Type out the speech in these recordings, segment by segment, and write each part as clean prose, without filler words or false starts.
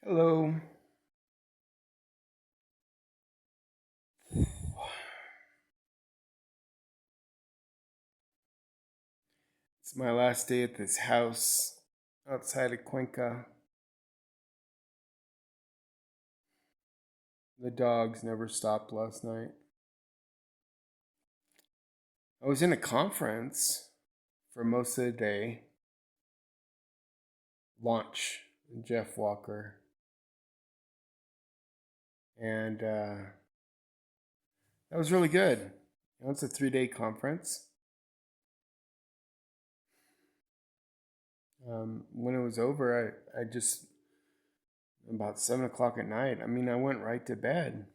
Hello. It's my last day at this house outside of Cuenca. The dogs never stopped last night. I was in a conference for most of the day. Launch, Jeff Walker. And that was really good. It's a 3-day conference. When it was over, I just, about 7 o'clock at night, I went right to bed.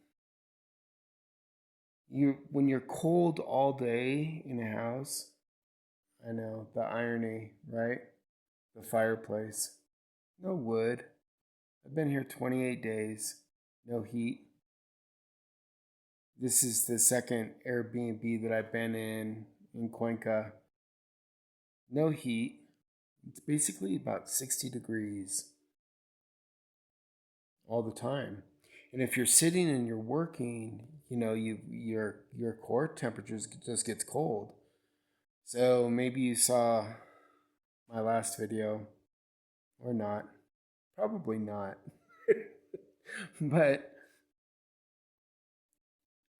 When you're cold all day in a house, I know, the irony, right? The fireplace. No wood. I've been here 28 days. No heat. This is the second Airbnb that I've been in Cuenca. No heat. It's basically about 60 degrees all the time. And if you're sitting and you're working, your core temperature just gets cold. So maybe you saw my last video or not. Probably not. But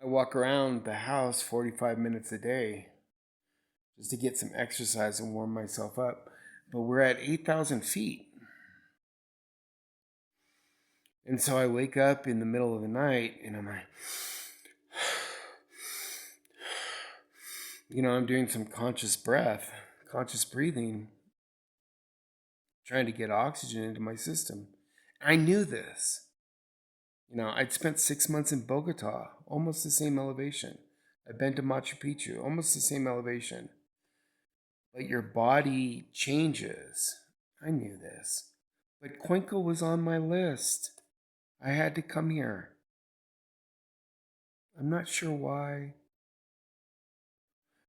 I walk around the house 45 minutes a day just to get some exercise and warm myself up. But we're at 8,000 feet. And so I wake up in the middle of the night and I'm like, I'm doing some conscious breathing, trying to get oxygen into my system. I knew this. I'd spent 6 months in Bogota, almost the same elevation. I've been to Machu Picchu, almost the same elevation. But your body changes. I knew this. But Cuenca was on my list. I had to come here. I'm not sure why.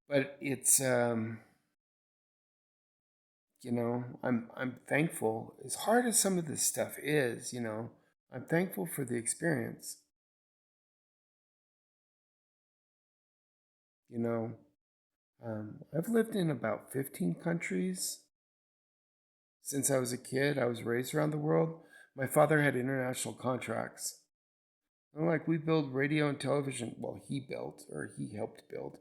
But it's I'm thankful. As hard as some of this stuff is, I'm thankful for the experience. You know, I've lived in about 15 countries since I was a kid. I was raised around the world. My father had international contracts. Like we build radio and television. Well, he built, or he helped build.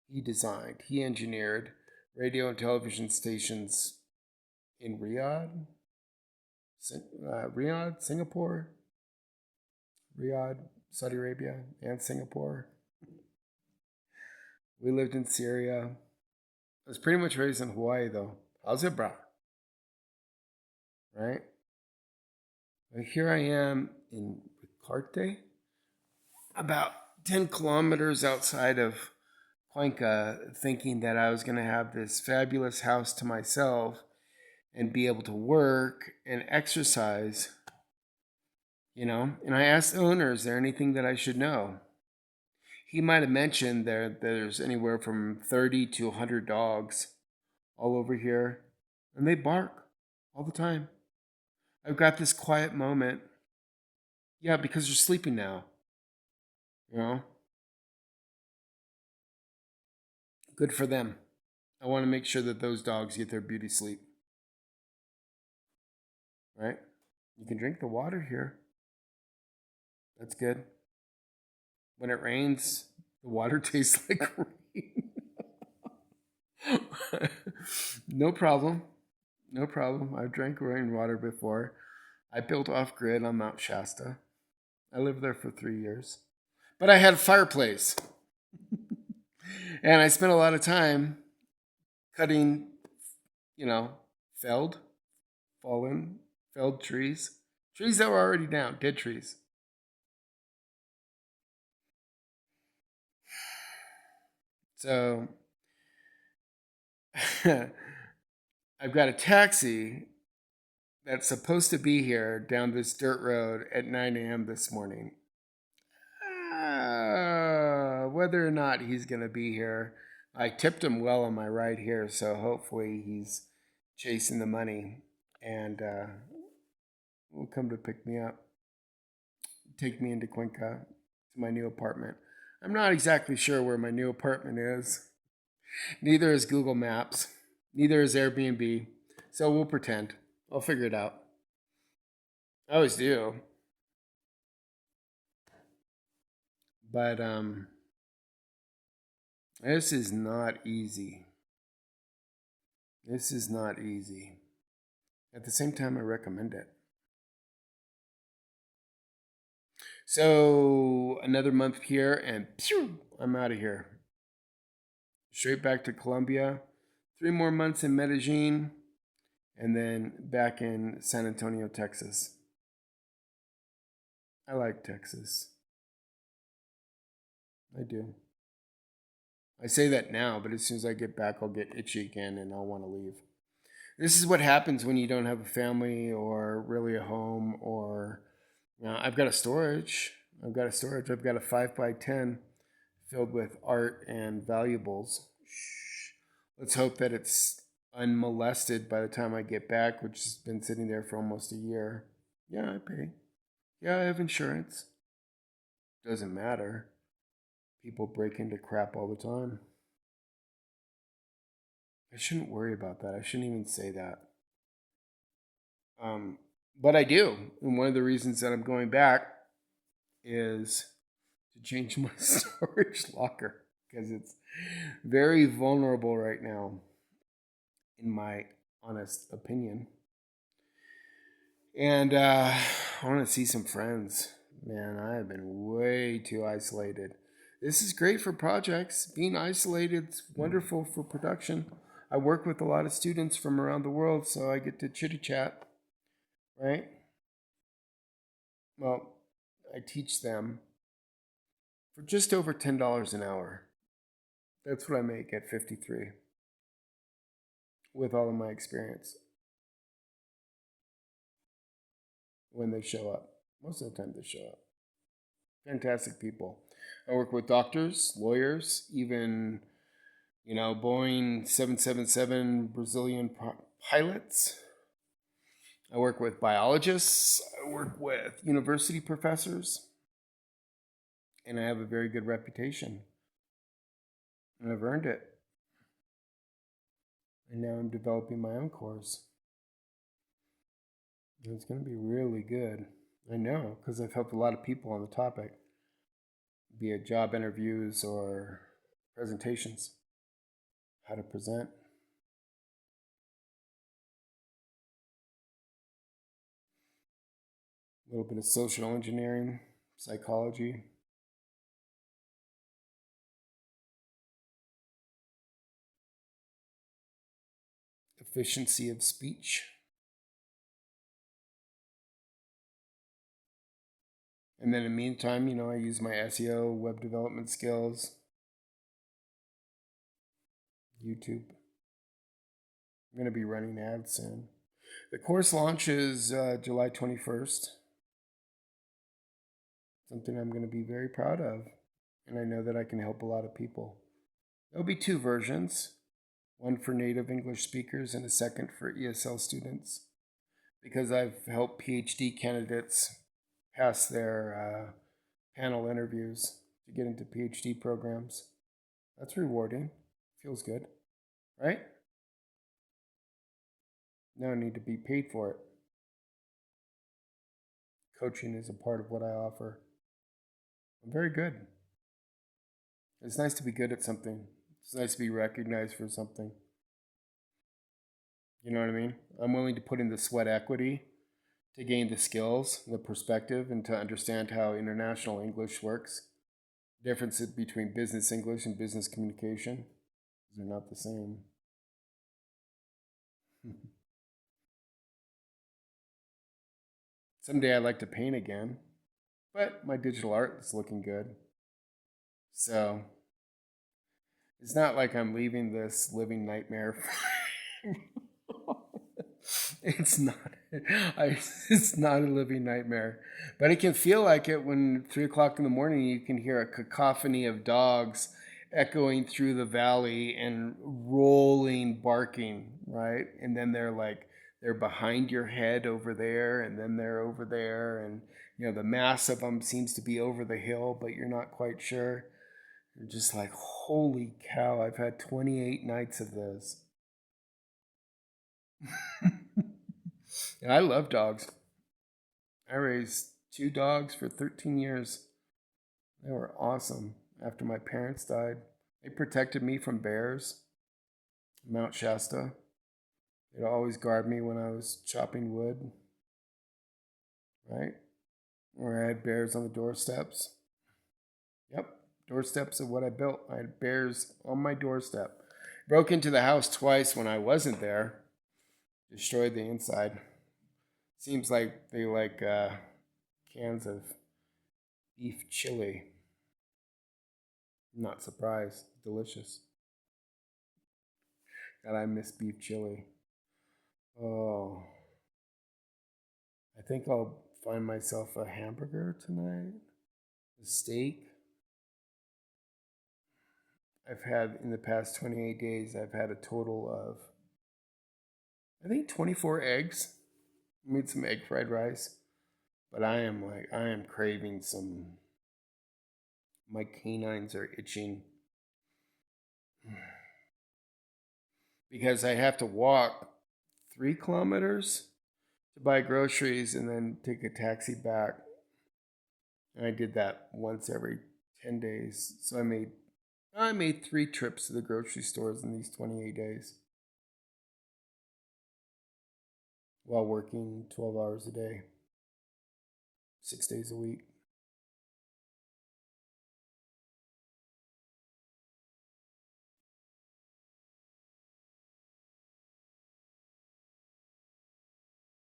He designed, he engineered radio and television stations in Riyadh, Singapore, Riyadh, Saudi Arabia, and Singapore. We lived in Syria. I was pretty much raised in Hawaii, though. How's it, bro? Right? But here I am in Ricarte, about 10 kilometers outside of Cuenca, thinking that I was going to have this fabulous house to myself and be able to work and exercise, And I asked the owner, is there anything that I should know? He might have mentioned there's anywhere from 30 to 100 dogs all over here, and they bark all the time. I've got this quiet moment. Yeah, because they're sleeping now. You know, good for them. I want to make sure that those dogs get their beauty sleep. Right? You can drink the water here. That's good. When it rains, the water tastes like rain. No problem. No problem. I've drank rainwater before. I built off grid on Mount Shasta. I lived there for 3 years. But I had a fireplace. And I spent a lot of time cutting, you know, felled, felled trees. Trees that were already down, dead trees. So I've got a taxi that's supposed to be here down this dirt road at 9 a.m. this morning. Whether or not he's going to be here, I tipped him well on my ride here, so hopefully he's chasing the money and will come to pick me up, take me into Cuenca to my new apartment. I'm not exactly sure where my new apartment is. Neither is Google Maps. Neither is Airbnb. So we'll pretend. I'll figure it out. I always do. But this is not easy. This is not easy. At the same time, I recommend it. So another month here, and pew, I'm out of here. Straight back to Colombia. 3 more months in Medellin, and then back in San Antonio, Texas. I like Texas. I do. I say that now, but as soon as I get back, I'll get itchy again and I'll want to leave. This is what happens when you don't have a family or really a home or I've got a storage. I've got a 5x10 filled with art and valuables. Shh. Let's hope that it's unmolested by the time I get back, which has been sitting there for almost a year. Yeah, I pay. Yeah, I have insurance. Doesn't matter. People break into crap all the time. I shouldn't worry about that. I shouldn't even say that. But I do. And one of the reasons that I'm going back is to change my storage locker because it's very vulnerable right now, in my honest opinion. And I want to see some friends. Man, I have been way too isolated. This is great for projects. Being isolated is wonderful for production. I work with a lot of students from around the world, so I get to chitty chat, right? Well, I teach them for just over $10 an hour. That's what I make at 53 with all of my experience when they show up. Most of the time they show up. Fantastic people. I work with doctors, lawyers, even, Boeing 777 Brazilian pilots. I work with biologists. I work with university professors. And I have a very good reputation. And I've earned it. And now I'm developing my own course. And it's going to be really good. I know, because I've helped a lot of people on the topic, be it job interviews or presentations, how to present. A little bit of social engineering, psychology. Efficiency of speech. And then in the meantime, I use my SEO, web development skills, YouTube. I'm going to be running ads soon. The course launches July 21st. Something I'm going to be very proud of. And I know that I can help a lot of people. There'll be 2 versions. One for native English speakers and a second for ESL students. Because I've helped PhD candidates pass their panel interviews to get into PhD programs. That's rewarding. Feels good, right? No need to be paid for it. Coaching is a part of what I offer. I'm very good. It's nice to be good at something. It's nice to be recognized for something. You know what I mean? I'm willing to put in the sweat equity to gain the skills, the perspective, and to understand how international English works. Differences between business English and business communication. They're not the same. Someday I'd like to paint again, but my digital art is looking good. So it's not like I'm leaving this living nightmare. It's not. It's not a living nightmare, but it can feel like it when 3 o'clock in the morning you can hear a cacophony of dogs echoing through the valley and rolling barking, right? And then they're like they're behind your head over there, and then they're over there, and the mass of them seems to be over the hill, but you're not quite sure. You're just like, holy cow, I've had 28 nights of this. I love dogs. I raised 2 dogs for 13 years. They were awesome. After my parents died, they protected me from bears, Mount Shasta. They'd always guard me when I was chopping wood, right? Or I had bears on the doorsteps. Yep, doorsteps of what I built. I had bears on my doorstep. Broke into the house twice when I wasn't there. Destroyed the inside. Seems like they like cans of beef chili. I'm not surprised. Delicious. God, I miss beef chili. Oh, I think I'll find myself a hamburger tonight. A steak. I've had, in the past 28 days, I've had a total of, I think, 24 eggs. I made some egg fried rice. But I am craving some. My canines are itching. Because I have to walk 3 kilometers to buy groceries and then take a taxi back. And I did that once every 10 days. So I made 3 trips to the grocery stores in these 28 days while working 12 hours a day, 6 days a week.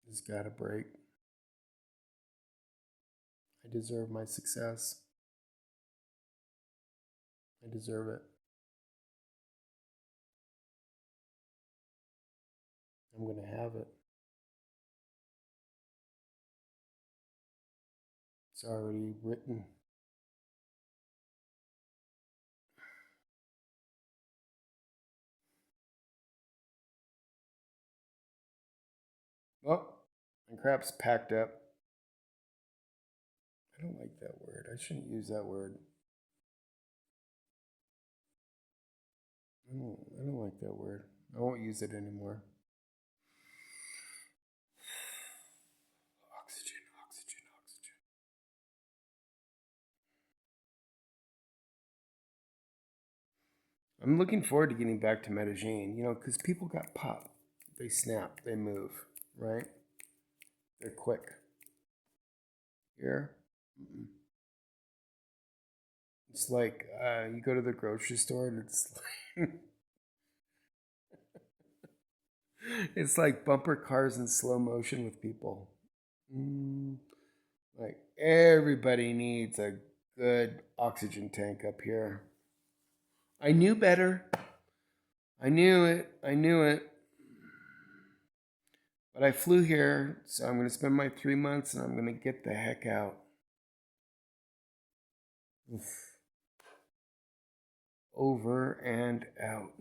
Just got a break. I deserve my success. I deserve it. I'm going to have it. It's already written. Oh, my crap's packed up. I don't like that word. I shouldn't use that word. I don't like that word. I won't use it anymore. Oxygen, oxygen, oxygen. I'm looking forward to getting back to Medellin, because people got pop. They snap, they move, right? They're quick. Here, it's like you go to the grocery store and it's like, it's like bumper cars in slow motion with people. Like everybody needs a good oxygen tank up here. I knew better. I knew it. I knew it. But I flew here, so I'm going to spend my 3 months and I'm going to get the heck out. Oof. Over and out.